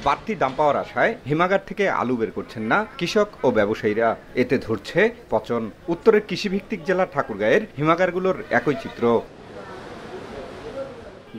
বাড়তি দাম পাওয়ার আশায় হিমাগার থেকে আলু বের করছেন না কৃষক ও ব্যবসায়ীরা, এতে ধরছে পচন। উত্তরের কৃষিভিত্তিক জেলা ঠাকুরগাঁয়ের হিমাগারগুলোর একই চিত্র।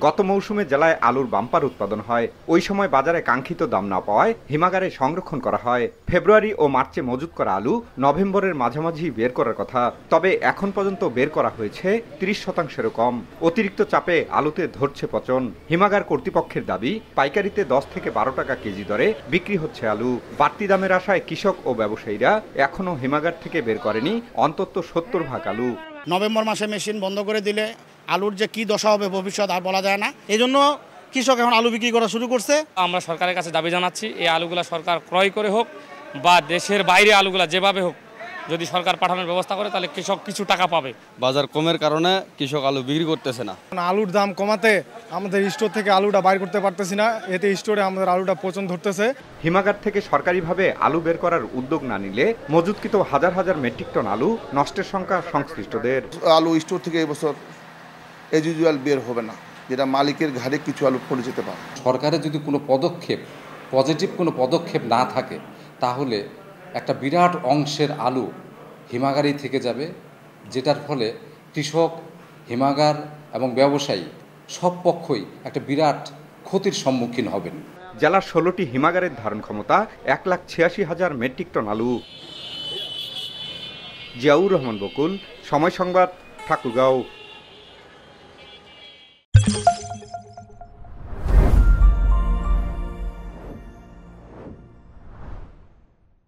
গত মৌসুমে জেলায় আলুর বাম্পার উৎপাদন হয়, ওই সময় বাজারে কাঙ্ক্ষিত দাম না পাওয়ায় হিমাগারে সংরক্ষণ করা হয়। ফেব্রুয়ারি ও মার্চে মজুত করা আলু নভেম্বরের মাঝামাঝি বের করার কথা, তবে এখন পর্যন্ত বের করা হয়েছে 30%-এরও কম। অতিরিক্ত চাপে আলুতে ধরছে পচন। হিমাগার কর্তৃপক্ষের দাবি, পাইকারিতে 10 থেকে 12 টাকা কেজি দরে বিক্রি হচ্ছে আলু। বাড়তি দামের আশায় কৃষক ও ব্যবসায়ীরা এখনও হিমাগার থেকে বের করেনি অন্তত 70% আলু। নভেম্বর মাসে মেশিন বন্ধ করে দিলে আলুর যে কি দশা হবে ভবিষ্যৎ আর বলা যায় না। এই জন্য কৃষক এখন আলু বিক্রি করা শুরু করছে। আমরা সরকারের কাছে দাবি জানাচ্ছি, এই আলুগুলা সরকার ক্রয় করে হোক বা দেশের বাইরে আলুগুলা যেভাবে হোক যদি সরকার পাঠানোর ব্যবস্থা করে তাহলে কৃষক কিছু টাকা পাবে। বাজার কমের কারণে কৃষক আলু বিক্রি করতেছে না। আলুর দাম কমাতে আমাদের স্টোর থেকে আলুটা বাইর করতে পারতেছি না, এতে স্টোরে আমাদের আলুটা পচন ধরতেছে। হিমাগার থেকে সরকারিভাবে আলু বের করার উদ্যোগ না নিলে মজুতকৃত হাজার হাজার মেট্রিক টন আলু নষ্টের সংখ্যা সংশ্লিষ্টদের। আলু স্টোর থেকে এবছর এজ ইউজুয়াল বের হবে না, যেটা মালিকের ঘাড়ে কিছু আলু পড়ে যেতে পারে। সরকারের যদি কোনো পদক্ষেপ, পজিটিভ কোনো পদক্ষেপ না থাকে তাহলে একটা বিরাট অংশের আলু হিমাগারেই থেকে যাবে, যেটার ফলে কৃষক, হিমাগার এবং ব্যবসায়ী সব পক্ষই একটা বিরাট ক্ষতির সম্মুখীন হবেন। জেলার 16টি হিমাগারের ধারণ ক্ষমতা 1,86,000 মেট্রিক টন আলু। জিয়াউর রহমান বকুল, সময় সংবাদ, ঠাকুরগাঁও।